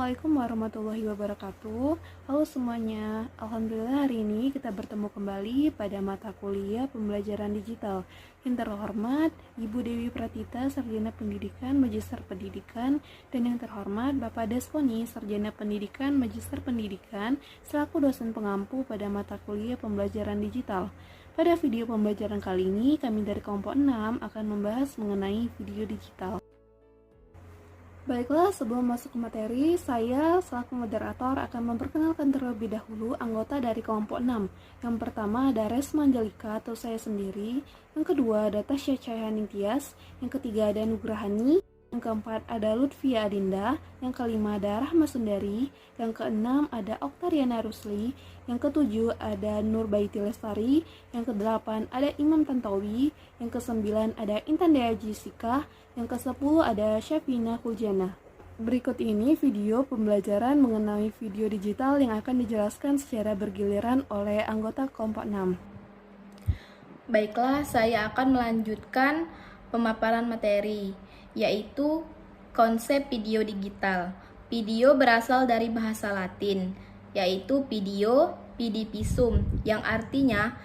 Assalamualaikum warahmatullahi wabarakatuh. Halo semuanya, Alhamdulillah hari ini kita bertemu kembali pada mata kuliah pembelajaran digital. Yang terhormat Ibu Dewi Pratita, Sarjana Pendidikan, Magister Pendidikan, dan yang terhormat Bapak Desponi, Sarjana Pendidikan, Magister Pendidikan, selaku dosen pengampu pada mata kuliah pembelajaran digital. Pada video pembelajaran kali ini, kami dari kelompok 6 akan membahas mengenai video digital. Baiklah, sebelum masuk ke materi, saya selaku moderator akan memperkenalkan terlebih dahulu anggota dari kelompok 6. Yang pertama ada Resma Angelika atau saya sendiri, yang kedua ada Tasya Cahyani Tias, yang ketiga ada Nugrahani, yang keempat ada Lutfia Adinda, yang kelima ada Rahma Sundari, yang keenam ada Oktariana Rusli, yang ketujuh ada Nurbaiti Lestari, yang kedelapan ada Imam Tantowi, yang kesembilan ada Intan Dea Jessica, yang ke-10 ada Syafina Huljana. Berikut ini video pembelajaran mengenai video digital yang akan dijelaskan secara bergiliran oleh anggota kelompok 6. Baiklah, saya akan melanjutkan pemaparan materi, yaitu konsep video digital. Video berasal dari bahasa Latin, yaitu video, pidipisum, yang artinya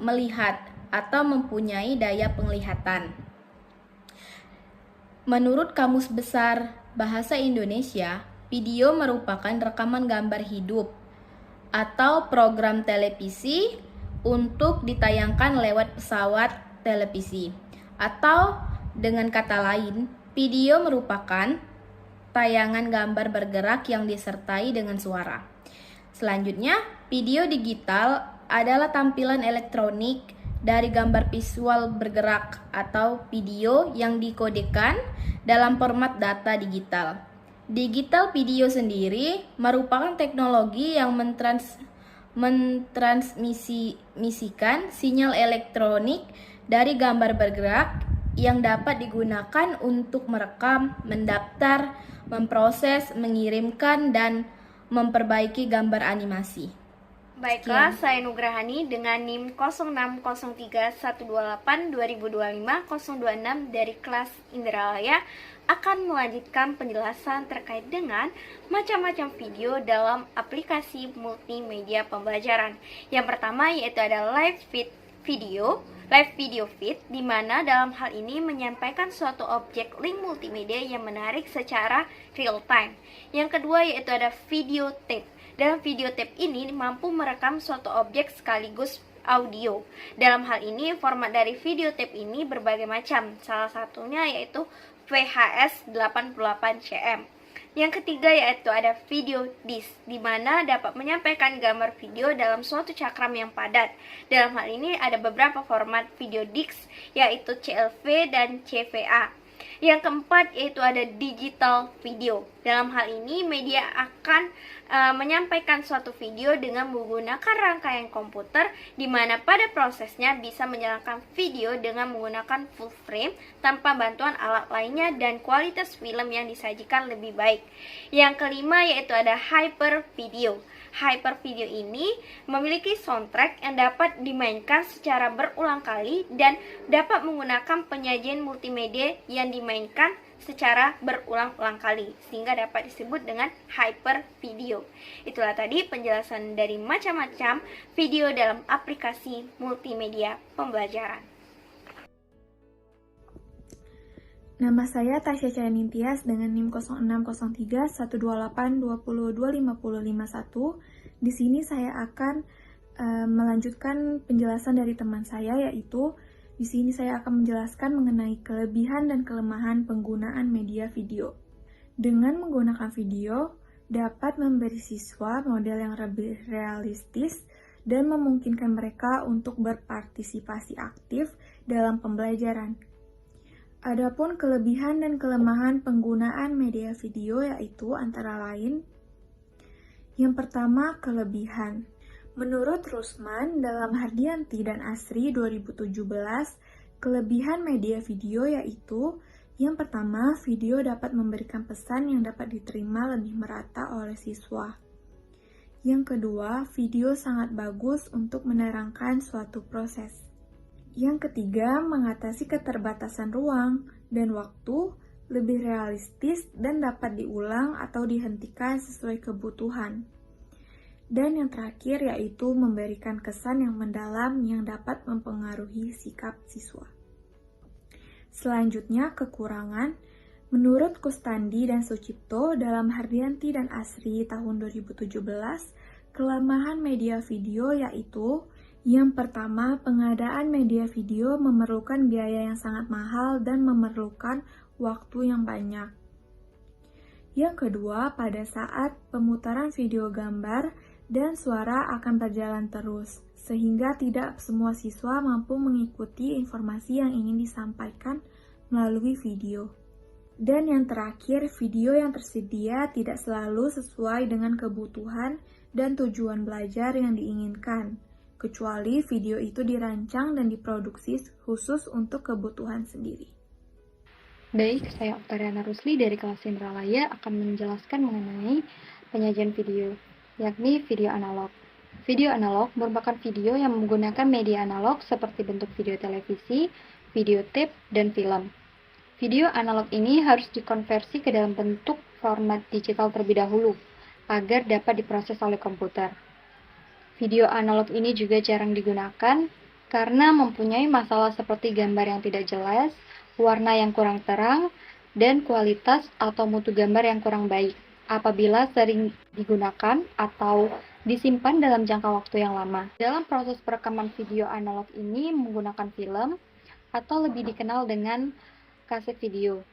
melihat atau mempunyai daya penglihatan. Menurut Kamus Besar Bahasa Indonesia, video merupakan rekaman gambar hidup atau program televisi untuk ditayangkan lewat pesawat televisi. Atau dengan kata lain, video merupakan tayangan gambar bergerak yang disertai dengan suara. Selanjutnya, video digital adalah tampilan elektronik dari gambar visual bergerak atau video yang dikodekan dalam format data digital. Digital video sendiri merupakan teknologi yang mentransmisikan sinyal elektronik dari gambar bergerak yang dapat digunakan untuk merekam, mendaftar, memproses, mengirimkan, dan memperbaiki gambar animasi. Baiklah, saya Nugrahani dengan NIM 0603128225-026 dari kelas Indralaya akan melanjutkan penjelasan terkait dengan macam-macam video dalam aplikasi multimedia pembelajaran. Yang pertama yaitu ada live video feed, di mana dalam hal ini menyampaikan suatu objek link multimedia yang menarik secara real time. Yang kedua yaitu ada video tape. Dalam video tape ini mampu merekam suatu objek sekaligus audio. Dalam hal ini format dari video tape ini berbagai macam. Salah satunya yaitu VHS 88 cm. Yang ketiga yaitu ada video disc, di mana dapat menyampaikan gambar video dalam suatu cakram yang padat. Dalam hal ini ada beberapa format video disc, yaitu CLV dan CVA. Yang keempat yaitu ada digital video. Dalam hal ini media akan menyampaikan suatu video dengan menggunakan rangkaian komputer, di mana pada prosesnya bisa menjalankan video dengan menggunakan full frame tanpa bantuan alat lainnya dan kualitas film yang disajikan lebih baik. Yang kelima yaitu ada hyper video. Hyper video ini memiliki soundtrack yang dapat dimainkan secara berulang kali dan dapat menggunakan penyajian multimedia yang dimainkan secara berulang-ulang kali, sehingga dapat disebut dengan hyper video. Itulah tadi penjelasan dari macam-macam video dalam aplikasi multimedia pembelajaran. Nama saya Tasya Cahyani Tias dengan NIM 0603-128-20-20-5051. Di sini saya akan melanjutkan penjelasan dari teman saya, yaitu di sini saya akan menjelaskan mengenai kelebihan dan kelemahan penggunaan media video. Dengan menggunakan video, dapat memberi siswa model yang lebih realistis dan memungkinkan mereka untuk berpartisipasi aktif dalam pembelajaran. Adapun kelebihan dan kelemahan penggunaan media video yaitu antara lain, yang pertama kelebihan. Menurut Rusman dalam Hardianti dan Asri 2017, kelebihan media video yaitu yang pertama, video dapat memberikan pesan yang dapat diterima lebih merata oleh siswa. Yang kedua, video sangat bagus untuk menerangkan suatu proses. Yang ketiga, mengatasi keterbatasan ruang dan waktu lebih realistis, dan dapat diulang atau dihentikan sesuai kebutuhan. Dan yang terakhir yaitu memberikan kesan yang mendalam yang dapat mempengaruhi sikap siswa. Selanjutnya, kekurangan. Menurut Kustandi dan Sucipto dalam Hardianti dan Asri tahun 2017, kelemahan media video yaitu yang pertama, pengadaan media video memerlukan biaya yang sangat mahal dan memerlukan waktu yang banyak. Yang kedua, pada saat pemutaran video gambar dan suara akan berjalan terus, sehingga tidak semua siswa mampu mengikuti informasi yang ingin disampaikan melalui video. Dan yang terakhir, video yang tersedia tidak selalu sesuai dengan kebutuhan dan tujuan belajar yang diinginkan, kecuali video itu dirancang dan diproduksi khusus untuk kebutuhan sendiri. Baik, saya Oktariana Rusli dari kelas Indralaya akan menjelaskan mengenai penyajian video, yakni video analog. Video analog merupakan video yang menggunakan media analog seperti bentuk video televisi, video tape, dan film. Video analog ini harus dikonversi ke dalam bentuk format digital terlebih dahulu, agar dapat diproses oleh komputer. Video analog ini juga jarang digunakan karena mempunyai masalah seperti gambar yang tidak jelas, warna yang kurang terang, dan kualitas atau mutu gambar yang kurang baik apabila sering digunakan atau disimpan dalam jangka waktu yang lama. Dalam proses perekaman video analog ini menggunakan film atau lebih dikenal dengan kaset video.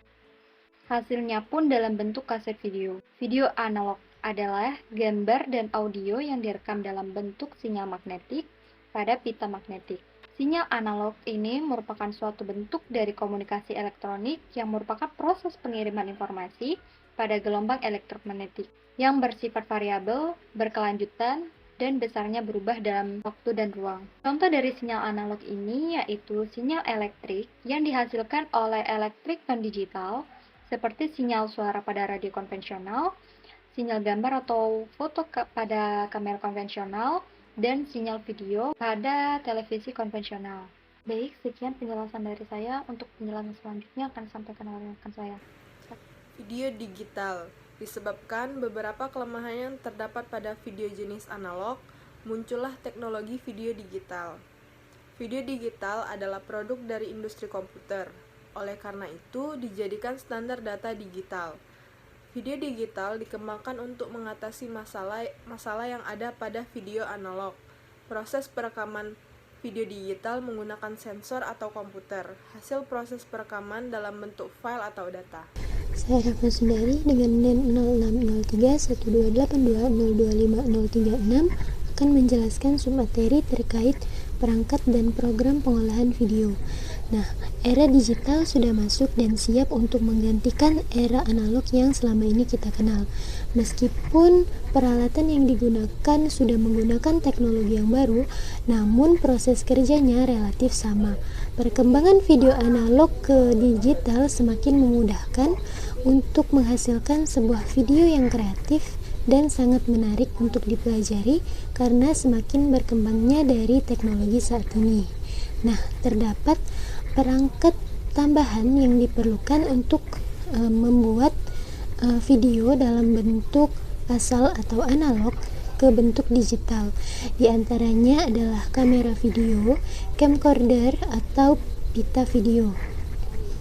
Hasilnya pun dalam bentuk kaset video. Video analog adalah gambar dan audio yang direkam dalam bentuk sinyal magnetik pada pita magnetik. Sinyal analog ini merupakan suatu bentuk dari komunikasi elektronik yang merupakan proses pengiriman informasi pada gelombang elektromagnetik yang bersifat variabel, berkelanjutan, dan besarnya berubah dalam waktu dan ruang. Contoh dari sinyal analog ini yaitu sinyal elektrik yang dihasilkan oleh elektrik non-digital seperti sinyal suara pada radio konvensional, sinyal gambar atau foto pada kamera konvensional, dan sinyal video pada televisi konvensional. Baik, sekian penjelasan dari saya. Untuk penjelasan selanjutnya akan disampaikan oleh rekan saya. Video digital. Disebabkan beberapa kelemahan yang terdapat pada video jenis analog, muncullah teknologi video digital. Video digital adalah produk dari industri komputer. Oleh karena itu, dijadikan standar data digital. Video digital dikembangkan untuk mengatasi masalah yang ada pada video analog. Proses perekaman video digital menggunakan sensor atau komputer. Hasil proses perekaman dalam bentuk file atau data. Saya Rafna Sundari dengan NIM 06031282025036 akan menjelaskan submateri terkait perangkat dan program pengolahan video. Nah, era digital sudah masuk dan siap untuk menggantikan era analog yang selama ini kita kenal. Meskipun peralatan yang digunakan sudah menggunakan teknologi yang baru, namun proses kerjanya relatif sama. Perkembangan video analog ke digital semakin memudahkan untuk menghasilkan sebuah video yang kreatif dan sangat menarik untuk dipelajari karena semakin berkembangnya dari teknologi saat ini. Nah, terdapat perangkat tambahan yang diperlukan untuk membuat video dalam bentuk asal atau analog ke bentuk digital. Di antaranya adalah kamera video, camcorder, atau pita video.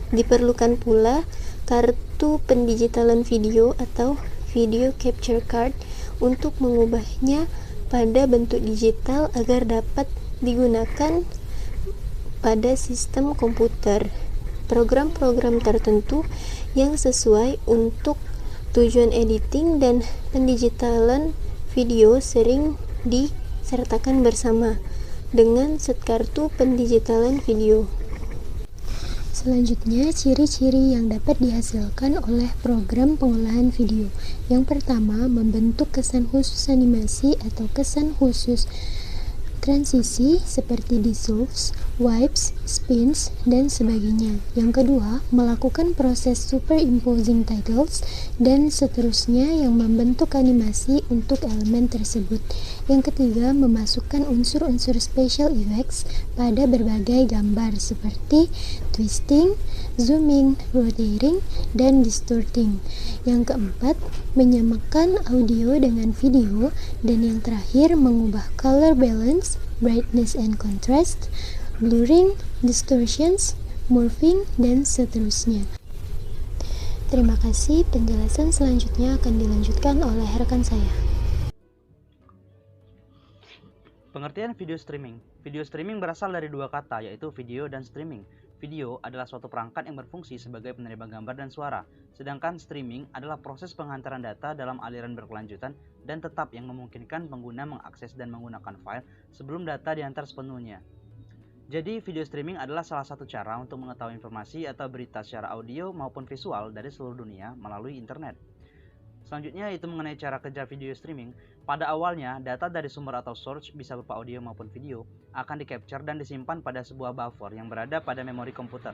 Diperlukan pula kartu pendigitalan video atau video capture card untuk mengubahnya pada bentuk digital agar dapat digunakan pada sistem komputer. Program-program tertentu yang sesuai untuk tujuan editing dan pendigitalan video sering disertakan bersama dengan set kartu pendigitalan video. Selanjutnya, ciri-ciri yang dapat dihasilkan oleh program pengolahan video. Yang pertama, membentuk kesan khusus animasi atau kesan khusus transisi seperti dissolves wipes, spins, dan sebagainya. Yang kedua, melakukan proses superimposing titles dan seterusnya yang membentuk animasi untuk elemen tersebut. Yang ketiga, memasukkan unsur-unsur special effects pada berbagai gambar seperti twisting, zooming, rotating, dan distorting. Yang keempat, menyamakan audio dengan video, dan yang terakhir mengubah color balance, brightness and contrast, blurring, distortions, morphing, dan seterusnya. Terima kasih, penjelasan selanjutnya akan dilanjutkan oleh rekan saya. Pengertian video streaming. Video streaming berasal dari dua kata, yaitu video dan streaming. Video adalah suatu perangkat yang berfungsi sebagai penerima gambar dan suara, sedangkan streaming adalah proses penghantaran data dalam aliran berkelanjutan dan tetap yang memungkinkan pengguna mengakses dan menggunakan file sebelum data diantar sepenuhnya. Jadi, video streaming adalah salah satu cara untuk mengetahui informasi atau berita secara audio maupun visual dari seluruh dunia melalui internet. Selanjutnya itu mengenai cara kerja video streaming. Pada awalnya, data dari sumber atau source bisa berupa audio maupun video akan di-capture dan disimpan pada sebuah buffer yang berada pada memori komputer.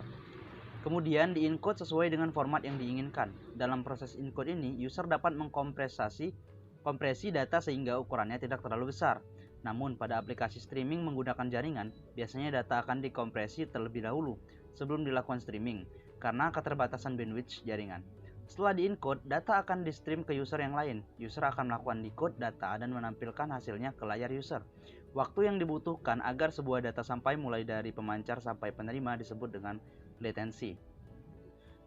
Kemudian di-encode sesuai dengan format yang diinginkan. Dalam proses encode ini, user dapat kompresi data sehingga ukurannya tidak terlalu besar. Namun pada aplikasi streaming menggunakan jaringan, biasanya data akan dikompresi terlebih dahulu sebelum dilakukan streaming karena keterbatasan bandwidth jaringan. Setelah di-encode, data akan di-stream ke user yang lain. User akan melakukan decode data dan menampilkan hasilnya ke layar user. Waktu yang dibutuhkan agar sebuah data sampai mulai dari pemancar sampai penerima disebut dengan latency.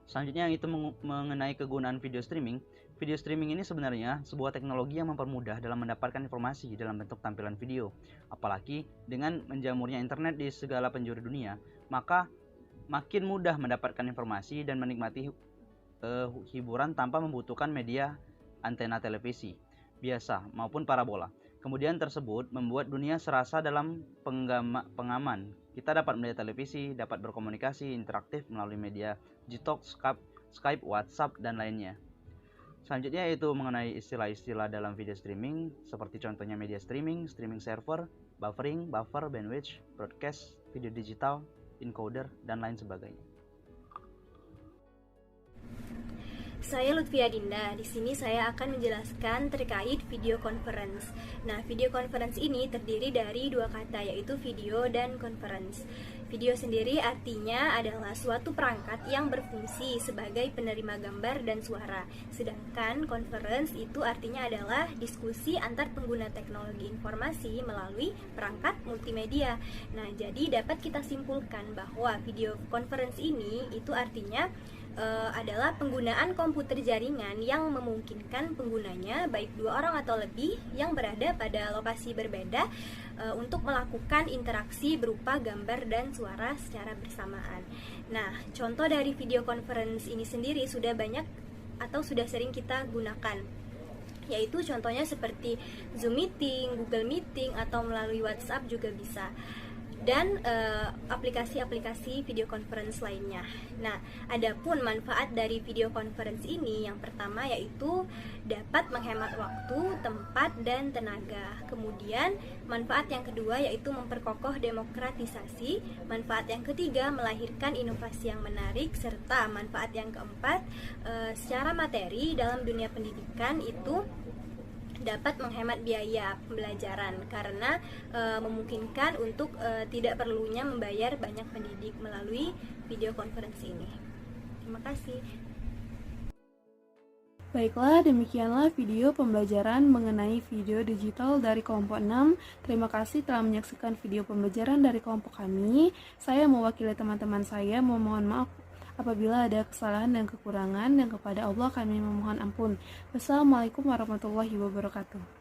Selanjutnya itu mengenai kegunaan video streaming. Video streaming ini sebenarnya sebuah teknologi yang mempermudah dalam mendapatkan informasi dalam bentuk tampilan video. Apalagi dengan menjamurnya internet di segala penjuru dunia, maka makin mudah mendapatkan informasi dan menikmati hiburan tanpa membutuhkan media antena televisi biasa maupun parabola. Kemudian tersebut membuat dunia serasa dalam pengaman. Kita dapat melihat televisi, dapat berkomunikasi interaktif melalui media Gtalk, Skype, WhatsApp, dan lainnya. Selanjutnya itu mengenai istilah-istilah dalam video streaming seperti contohnya media streaming, streaming server, buffering, buffer, bandwidth, broadcast, video digital, encoder, dan lain sebagainya. Saya Lutfia Dinda. Di sini saya akan menjelaskan terkait video conference. Nah, video conference ini terdiri dari dua kata, yaitu video dan conference. Video sendiri artinya adalah suatu perangkat yang berfungsi sebagai penerima gambar dan suara. Sedangkan conference itu artinya adalah diskusi antar pengguna teknologi informasi melalui perangkat multimedia. Nah, jadi dapat kita simpulkan bahwa video conference ini itu artinya adalah penggunaan komputer jaringan yang memungkinkan penggunanya, baik dua orang atau lebih, yang berada pada lokasi berbeda untuk melakukan interaksi berupa gambar dan suara secara bersamaan. Nah, contoh dari video conference ini sendiri sudah banyak atau sudah sering kita gunakan, yaitu contohnya seperti Zoom Meeting, Google Meeting, atau melalui WhatsApp juga bisa, dan aplikasi-aplikasi video conference lainnya. Nah, adapun manfaat dari video conference ini, yang pertama yaitu dapat menghemat waktu, tempat, dan tenaga. Kemudian manfaat yang kedua yaitu memperkokoh demokratisasi. Manfaat yang ketiga melahirkan inovasi yang menarik, serta manfaat yang keempat secara materi dalam dunia pendidikan itu dapat menghemat biaya pembelajaran karena memungkinkan untuk tidak perlunya membayar banyak pendidik melalui video conference ini. Terima kasih. Baiklah, demikianlah video pembelajaran mengenai video digital dari kelompok 6. Terima kasih telah menyaksikan video pembelajaran dari kelompok kami. Saya mewakili teman-teman saya memohon maaf apabila ada kesalahan dan kekurangan, dan kepada Allah kami memohon ampun. Wassalamualaikum warahmatullahi wabarakatuh.